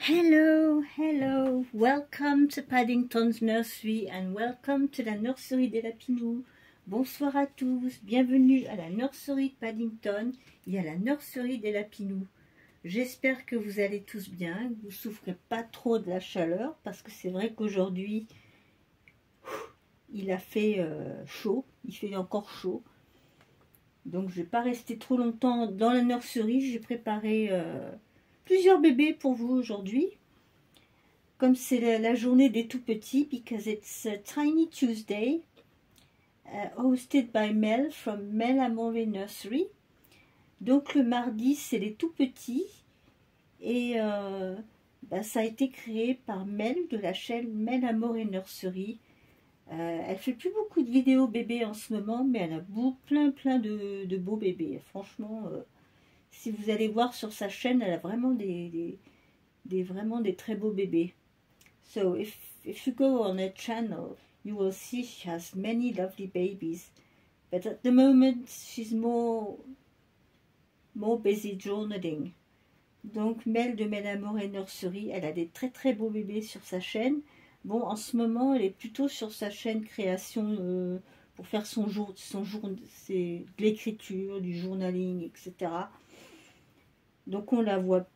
Hello, hello, welcome to Paddington's Nursery and welcome to la nurserie des Lapinous. Bonsoir à tous, bienvenue à la nurserie de Paddington et à la nurserie des Lapinous. J'espère que vous allez tous bien, que vous ne souffrez pas trop de la chaleur parce que c'est vrai qu'aujourd'hui il a fait chaud, il fait encore chaud. Donc je ne vais pas rester trop longtemps dans la nurserie, j'ai préparé plusieurs bébés pour vous aujourd'hui. Comme c'est la journée des tout petits, because it's a Tiny Tuesday, hosted by Mel from Mel Amore Nursery. Donc le mardi, c'est les tout petits. Et ça a été créé par Mel de la chaîne Mel Amore Nursery. Elle fait plus beaucoup de vidéos bébés en ce moment, mais elle a plein de beaux bébés. Franchement, si vous allez voir sur sa chaîne, elle a vraiment vraiment des très beaux bébés. So if you go on her channel, you will see she has many lovely babies. But at the moment, she's more busy journaling. Donc Mel de Mel Amore Nursery, elle a des très beaux bébés sur sa chaîne. Bon, en ce moment, elle est plutôt sur sa chaîne création pour faire son jour, c'est de l'écriture, du journaling, etc. Donc on la voit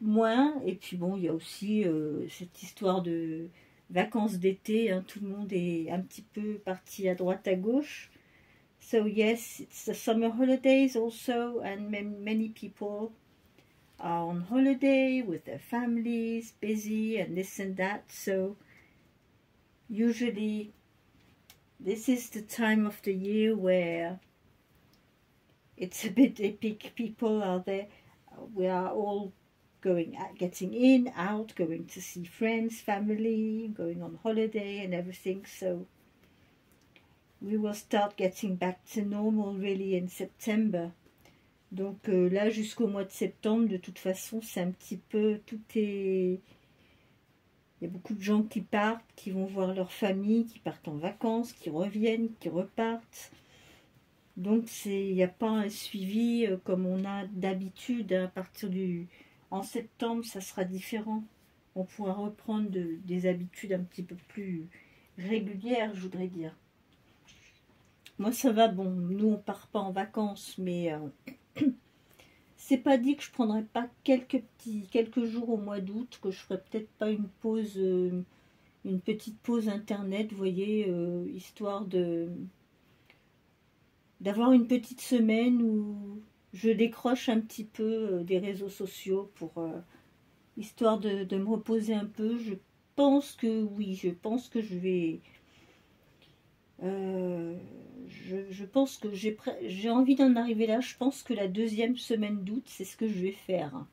moins. Et puis bon, il y a aussi cette histoire de vacances d'été, hein, tout le monde est un petit peu parti à droite à gauche. So yes, it's the summer holidays also, and many people are on holiday with their families, busy and this and that. So usually this is the time of the year where it's a bit epic. People are there, we are all getting in, out, going to see friends, family, going on holiday and everything. So we will start getting back to normal really in September. Donc là jusqu'au mois de septembre, de toute façon, c'est un petit peu, il y a beaucoup de gens qui partent, qui vont voir leur famille, qui partent en vacances, qui reviennent, qui repartent. Donc il n'y a pas un suivi comme on a d'habitude. À partir en septembre, ça sera différent. On pourra reprendre des habitudes un petit peu plus régulières, je voudrais dire. Moi, ça va, bon, nous, on part pas en vacances, mais c'est pas dit que je prendrai pas quelques jours au mois d'août, que je ferai peut-être pas une pause, une petite pause internet, vous voyez, histoire d'avoir une petite semaine où je décroche un petit peu des réseaux sociaux pour histoire de me reposer un peu. Je pense que oui, je pense que je vais je pense que j'ai envie d'en arriver là. Je pense que la deuxième semaine d'août, c'est ce que je vais faire.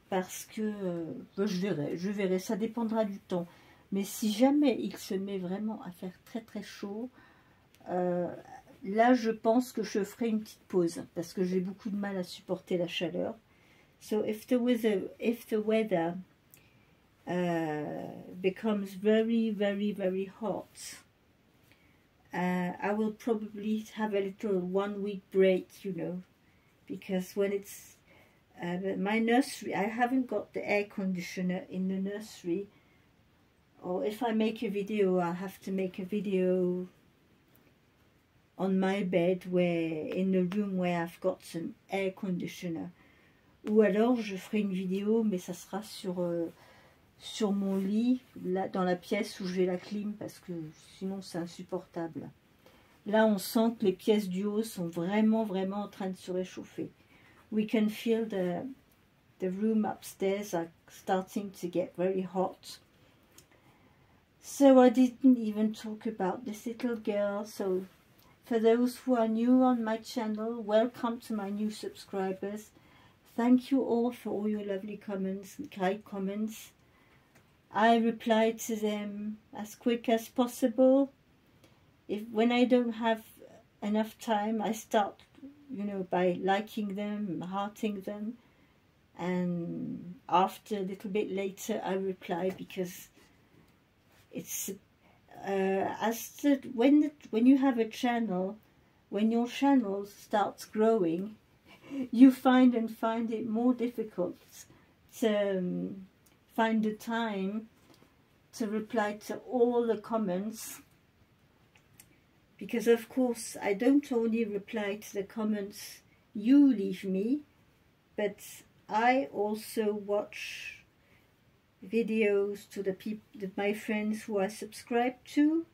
Parce que je verrai, ça dépendra du temps. Mais si jamais il se met vraiment à faire très chaud, là je pense que je ferai une petite pause parce que j'ai beaucoup de mal à supporter la chaleur. So if the weather becomes very hot, I will probably have a little 1 week break, you know, because when it's my nursery, I haven't got the air conditioner in the nursery, or if I make a video, I have to make a video on my bed, in the room where I've got some air conditioner. Ou alors je ferai une vidéo, mais ça sera sur mon lit, là, dans la pièce où j'ai la clim, parce que sinon c'est insupportable. Là on sent que les pièces du haut sont vraiment en train de se réchauffer. We can feel the room upstairs are starting to get very hot. So I didn't even talk about this little girl. So for those who are new on my channel, welcome to my new subscribers. Thank you all for all your lovely comments and kind comments. I reply to them as quick as possible. When I don't have enough time, I start, you know, by liking them, hearting them, and after a little bit later I reply, because it's when you have a channel, when your channel starts growing, you find it more difficult find the time to reply to all the comments, because of course I don't only reply to the comments you leave me, but I also watch videos to the people, my friends who I subscribe to,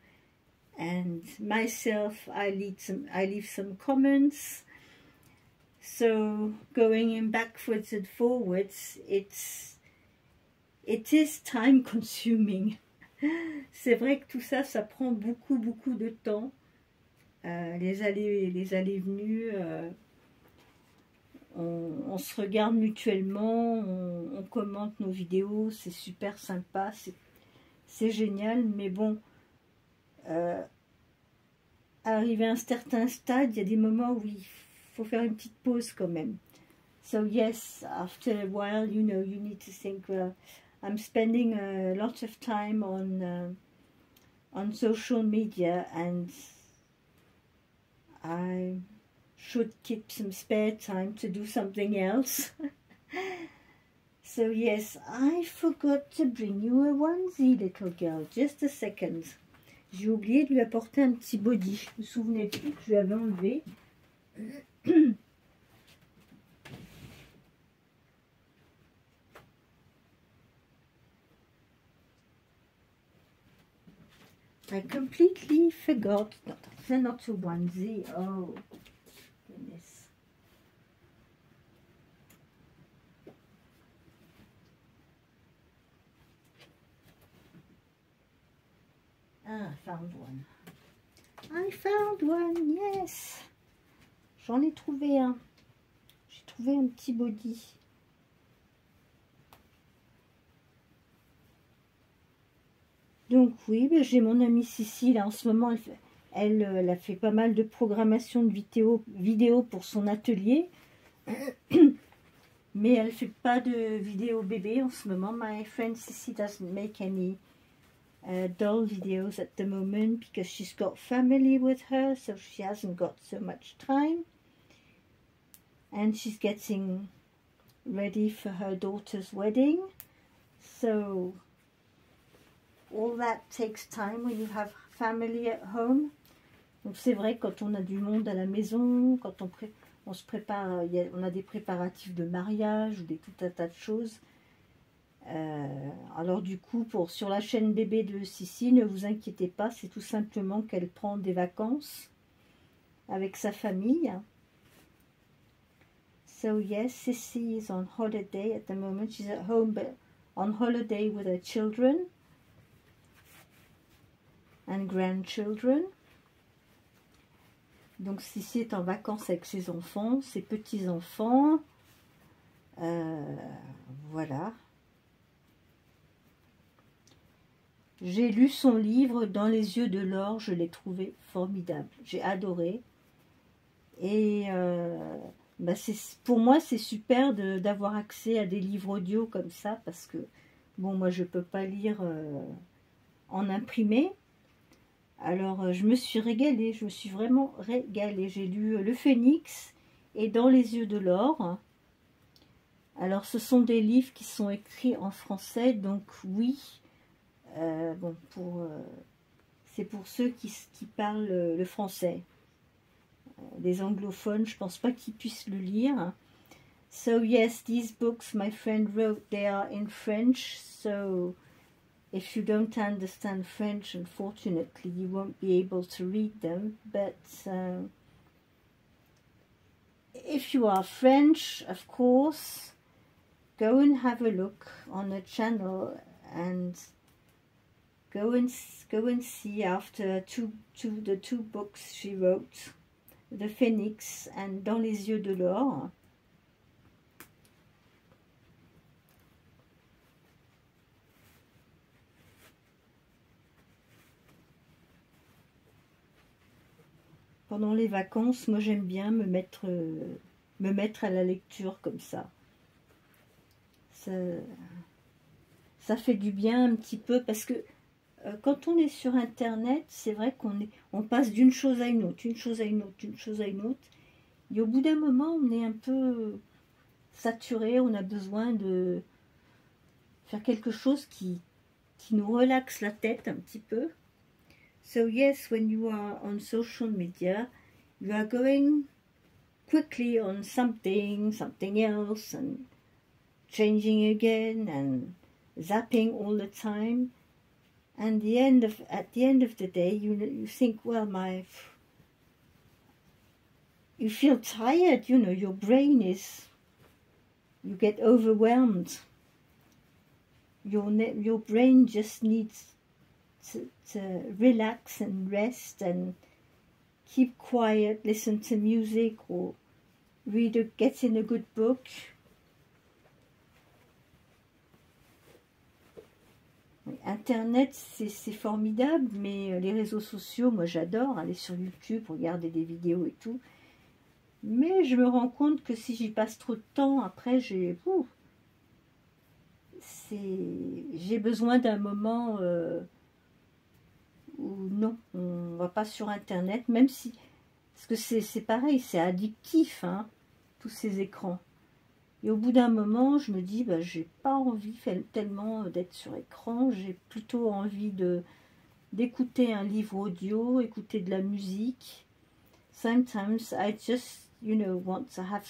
and myself I leave some comments. So going in backwards and forwards, it is time consuming. C'est vrai que tout ça, ça prend beaucoup de temps. Les allées-venues, on se regarde mutuellement, on commente nos vidéos, c'est super sympa, c'est génial, mais bon, arrivé à un certain stade, il y a des moments où il faut faire une petite pause quand même. So yes, after a while, you know, you need to think, well, I'm spending a lot of time on social media, and I should keep some spare time to do something else. So yes, I forgot to bring you a onesie, little girl. Just a second. J'ai oublié de lui apporter un petit body. Je me souvenais plus que je lui avais enlevé. I completely forgot. Not a onesie. Oh, goodness. Ah, I found one. I found one, yes. J'en ai trouvé un. J'ai trouvé un petit body. Donc oui, j'ai mon amie Cici, là en ce moment, elle a fait pas mal de programmation de vidéos pour son atelier. Mais elle fait pas de vidéos bébé en ce moment. My friend Cici doesn't make any doll videos at the moment because she's got family with her, so she hasn't got so much time. And she's getting ready for her daughter's wedding. So all that takes time when you have family at home. Donc c'est vrai, quand on a du monde à la maison, quand on se prépare, on a des préparatifs de mariage ou tout un tas de choses. Alors du coup, sur la chaîne bébé de Cici, ne vous inquiétez pas, c'est tout simplement qu'elle prend des vacances avec sa famille. So yes, Cici is on holiday at the moment. She's at home, but on holiday with her children and grandchildren. Donc Cici est en vacances avec ses enfants, ses petits-enfants. Voilà. J'ai lu son livre Dans les yeux de l'or, je l'ai trouvé formidable. J'ai adoré. Et pour moi, c'est super d'avoir accès à des livres audio comme ça, parce que, bon, moi, je ne peux pas lire en imprimé. Alors, je me suis régalée, je me suis vraiment régalée. J'ai lu Le Phénix et Dans les yeux de l'or. Alors, ce sont des livres qui sont écrits en français, donc oui. Bon, c'est pour ceux qui parlent le français. Les anglophones, je pense pas qu'ils puissent le lire. So yes, these books my friend wrote, they are in French, so if you don't understand French, unfortunately, you won't be able to read them. But if you are French, of course, go and have a look on the channel and go and see after the two books she wrote, The Phénix and Dans les yeux de l'or. Pendant les vacances, moi j'aime bien me mettre à la lecture comme ça. Ça fait du bien un petit peu, parce que quand on est sur internet, c'est vrai on passe d'une chose à une autre, une chose à une autre, une chose à une autre. Et au bout d'un moment, on est un peu saturé, on a besoin de faire quelque chose qui nous relaxe la tête un petit peu. So yes, when you are on social media, you are going quickly on something else, and changing again and zapping all the time. And at the end of the day, you think, well, you feel tired, you know, your brain you get overwhelmed. Your brain just needs to relax and rest and keep quiet, listen to music or get in a good book. Internet, c'est formidable, mais les réseaux sociaux, moi j'adore aller sur YouTube, regarder des vidéos et tout. Mais je me rends compte que si j'y passe trop de temps, après j'ai besoin d'un moment où non, on va pas sur Internet, même si, parce que c'est pareil, c'est addictif, hein, tous ces écrans. Et au bout d'un moment, je me dis, bah, j'ai pas envie tellement d'être sur écran, j'ai plutôt envie d'écouter un livre audio, écouter de la musique. Sometimes I just, you know, want to have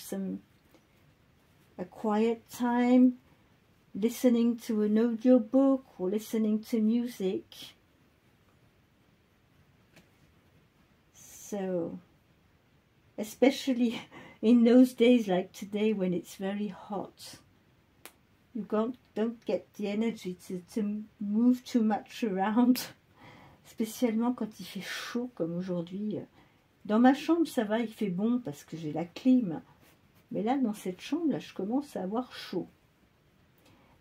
a quiet time, listening to an audio book or listening to music. So, especially in those days like today when it's very hot, you don't get the energy to move too much around, spécialement quand il fait chaud comme aujourd'hui. Dans ma chambre ça va, il fait bon parce que j'ai la clim, mais là dans cette chambre là je commence à avoir chaud.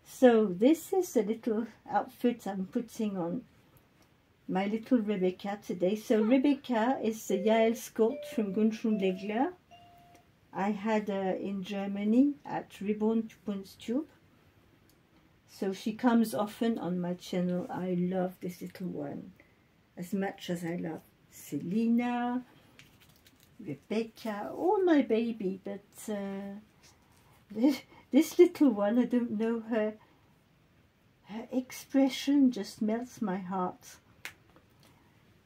So this is a little outfit I'm putting on my little Rebecca today. So Rebecca is the Yael Scott from Gunschundegler. I had her in Germany at Reborn Kunststube. So she comes often on my channel. I love this little one as much as I love Selina, Rebecca, all my baby, but this little one, I don't know, her expression just melts my heart.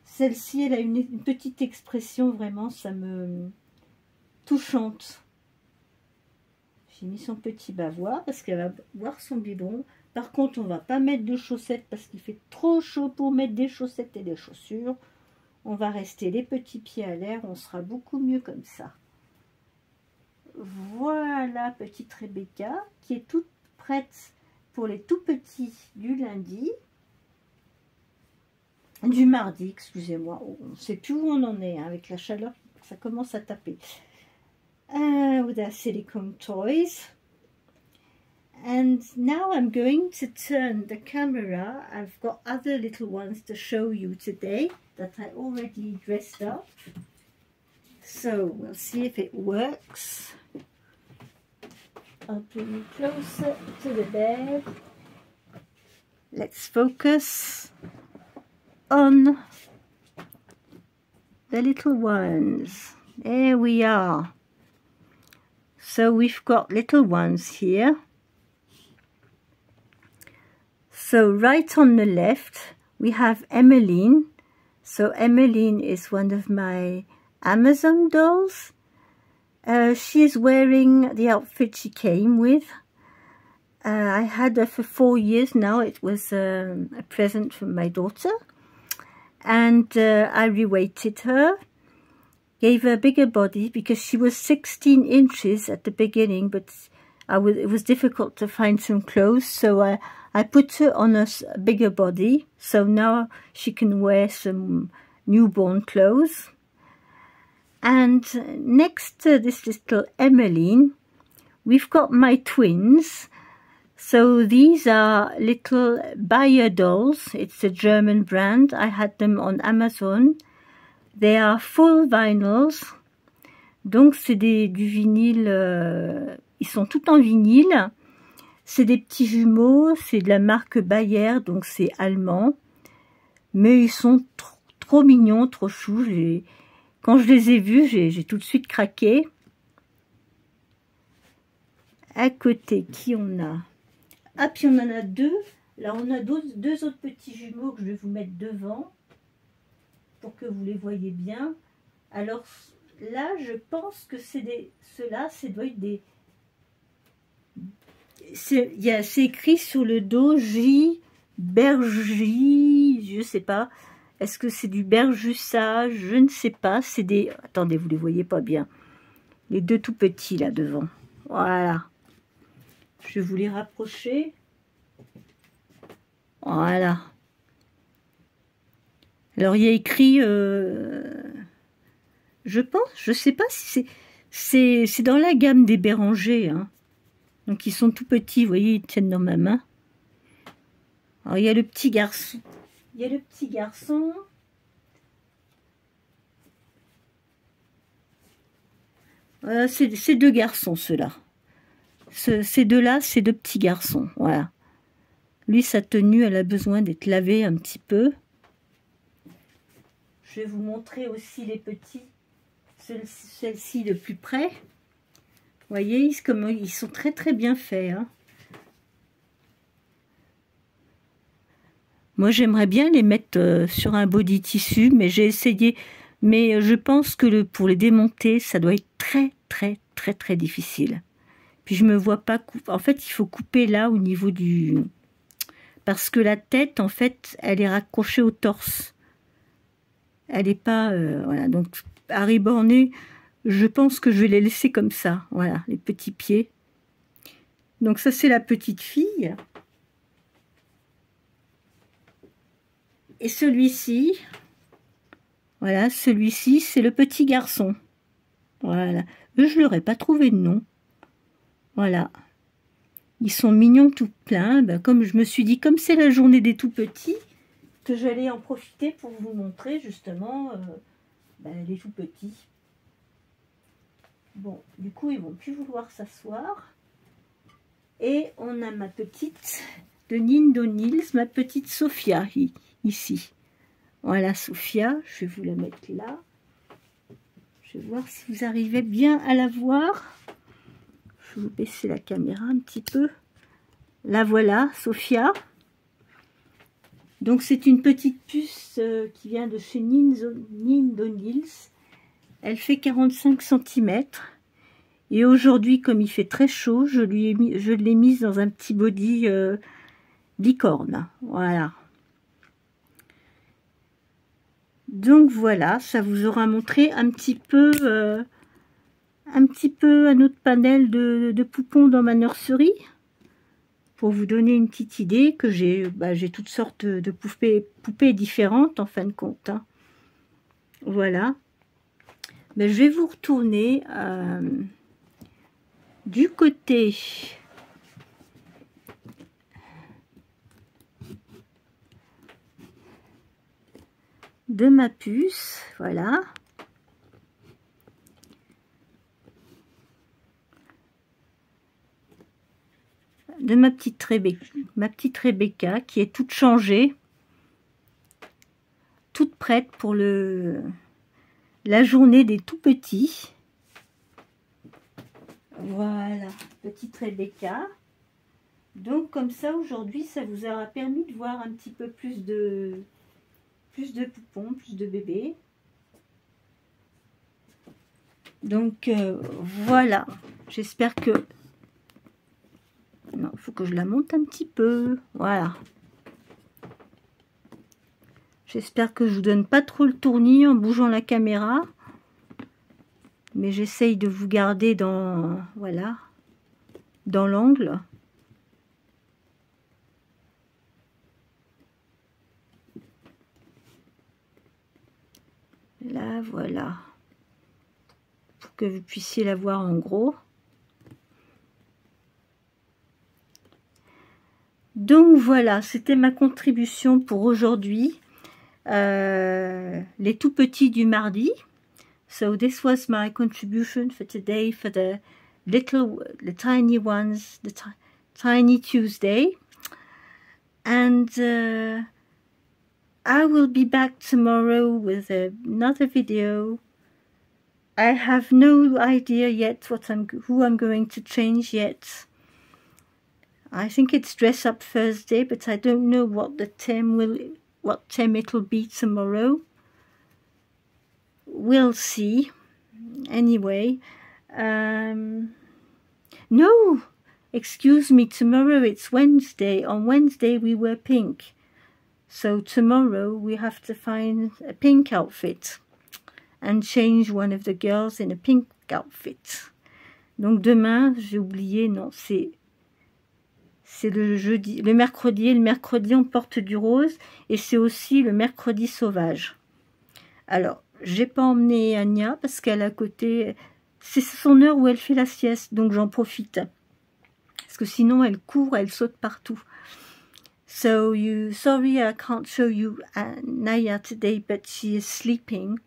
Celle-ci, elle a une petite expression, vraiment, ça me touchante. J'ai mis son petit bavoir parce qu'elle va boire son biberon. Par contre, on va pas mettre de chaussettes parce qu'il fait trop chaud pour mettre des chaussettes et des chaussures. On va rester les petits pieds à l'air, on sera beaucoup mieux comme ça. Voilà, petite Rebecca, qui est toute prête pour les tout petits du lundi. Du mardi, excusez-moi. On ne sait plus où on en est, hein, avec la chaleur, ça commence à taper. With our silicone toys. And now I'm going to turn the camera. I've got other little ones to show you today that I already dressed up. So we'll see if it works. I'll bring you closer to the bed. Let's focus on the little ones. There we are. So we've got little ones here. So right on the left we have Emmeline. So Emmeline is one of my Amazon dolls. She is wearing the outfit she came with. I had her for 4 years now. It was a present from my daughter. And I reweighted her. Gave her a bigger body because she was 16 inches at the beginning, but it was difficult to find some clothes, so I put her on a bigger body, so now she can wear some newborn clothes. And next to this little Emmeline, we've got my twins. So these are little Bayer dolls. It's a German brand. I had them on Amazon. They are full vinyls. Donc c'est du vinyle, ils sont tout en vinyle. C'est des petits jumeaux, c'est de la marque Bayer, donc c'est allemand. Mais ils sont trop mignons, trop choux. Quand je les ai vus, j'ai tout de suite craqué. À côté, qui on a? Ah, puis on en a deux. Là, on a deux autres petits jumeaux que je vais vous mettre devant pour que vous les voyez bien. Alors là, je pense que c'est des... Ceux-là, ça doit être des... C'est écrit sur le dos J, Bergy, je sais pas. Est-ce que c'est du Berjussa? Je ne sais pas. C'est des... Attendez, vous les voyez pas bien. Les deux tout petits là devant. Voilà. Je vais vous les rapprocher. Voilà. Alors il y a écrit, je pense, je sais pas si c'est dans la gamme des Bérangers, hein. Donc ils sont tout petits, vous voyez, ils tiennent dans ma main. Alors il y a le petit garçon. Il y a le petit garçon. Voilà, c'est deux garçons ceux-là. Ces deux-là, c'est deux petits garçons. Voilà. Lui, sa tenue, elle a besoin d'être lavée un petit peu. Je vais vous montrer aussi les petits. Celle-ci de plus près. Vous voyez, ils sont très très bien faits, hein. Moi, j'aimerais bien les mettre sur un body tissu, mais j'ai essayé. Mais je pense que pour les démonter, ça doit être très très très très difficile. Puis je me vois pas couper. En fait, il faut couper là au niveau du... Parce que la tête, en fait, elle est raccrochée au torse. Elle n'est pas... voilà, donc Harry Bornet, je pense que je vais les laisser comme ça. Voilà, les petits pieds. Donc ça, c'est la petite fille. Et celui-ci, voilà, celui-ci, c'est le petit garçon. Voilà. Eux, je leur ai pas trouvé de nom. Voilà. Ils sont mignons tout plein. Ben, comme je me suis dit, comme c'est la journée des tout petits, que j'allais en profiter pour vous montrer justement les tout petits. Bon, du coup, ils vont plus vouloir s'asseoir. Et on a ma petite de Nindo Nils, ma petite Sophia ici. Voilà Sophia, je vais vous la mettre là. Je vais voir si vous arrivez bien à la voir. Je vais vous baisser la caméra un petit peu. La voilà, Sophia. Donc c'est une petite puce qui vient de chez Nindo Nils. Elle fait 45 cm. Et aujourd'hui, comme il fait très chaud, je l'ai mise dans un petit body licorne. Voilà. Donc voilà, ça vous aura montré un petit peu un autre panel de poupons dans ma nurserie. Pour vous donner une petite idée que j'ai toutes sortes de poupées différentes en fin de compte, hein. Voilà. Mais je vais vous retourner du côté de ma puce. Voilà. De ma petite Rebecca qui est toute changée, toute prête pour la journée des tout petits. Voilà, petite Rebecca. Donc comme ça aujourd'hui, ça vous aura permis de voir un petit peu plus de poupons, plus de bébés. Donc voilà, j'espère que... Non, il faut que je la monte un petit peu. Voilà. J'espère que je vous donne pas trop le tournis en bougeant la caméra. Mais j'essaye de vous garder dans... Voilà. Dans l'angle. Là, voilà. Pour que vous puissiez la voir en gros. Donc voilà, c'était ma contribution pour aujourd'hui. Les tout petits du mardi. So this was my contribution for today for the tiny ones, the tiny Tuesday. And I will be back tomorrow with another video. I have no idea yet who I'm going to change yet. I think it's Dress Up Thursday, but I don't know what theme it'll be tomorrow. We'll see. Anyway, no, excuse me, tomorrow it's Wednesday. On Wednesday we wear pink. So tomorrow we have to find a pink outfit and change one of the girls in a pink outfit. Donc demain, j'ai oublié, non, c'est le jeudi, le mercredi. Et le mercredi, on porte du rose. Et c'est aussi le mercredi sauvage. Alors, j'ai pas emmené Anya parce qu'elle est à côté. C'est son heure où elle fait la sieste. Donc, j'en profite. Parce que sinon, elle court, elle saute partout. So, sorry, I can't show you Naya today, but she is sleeping.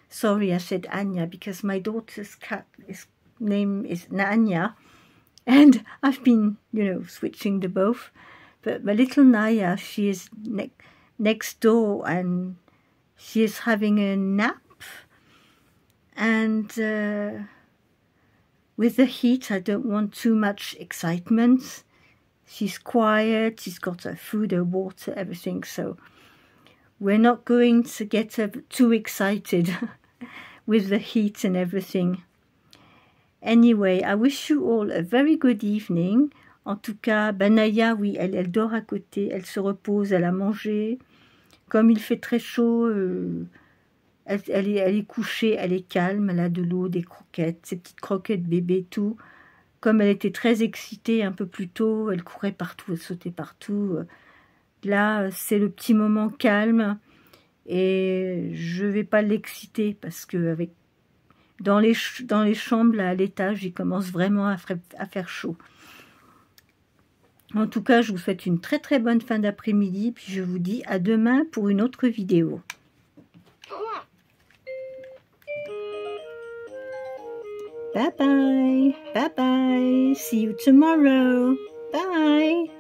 Sorry, I said Anya because my daughter's name is Nanya. And I've been, switching the both. But my little Naya, she is next door and she is having a nap. And with the heat, I don't want too much excitement. She's quiet, she's got her food, her water, everything. So we're not going to get too excited with the heat and everything. Anyway, I wish you all a very good evening. En tout cas, Naya, oui, elle dort à côté, elle se repose, elle a mangé. Comme il fait très chaud, elle est couchée, elle est calme, elle a de l'eau, des croquettes, ses petites croquettes bébé, tout. Comme elle était très excitée un peu plus tôt, elle courait partout, elle sautait partout. Là, c'est le petit moment calme et je ne vais pas l'exciter parce que dans les chambres, là, à l'étage, il commence vraiment à faire chaud. En tout cas, je vous souhaite une très très bonne fin d'après-midi. Puis je vous dis à demain pour une autre vidéo. Bye bye. Bye bye. See you tomorrow. Bye.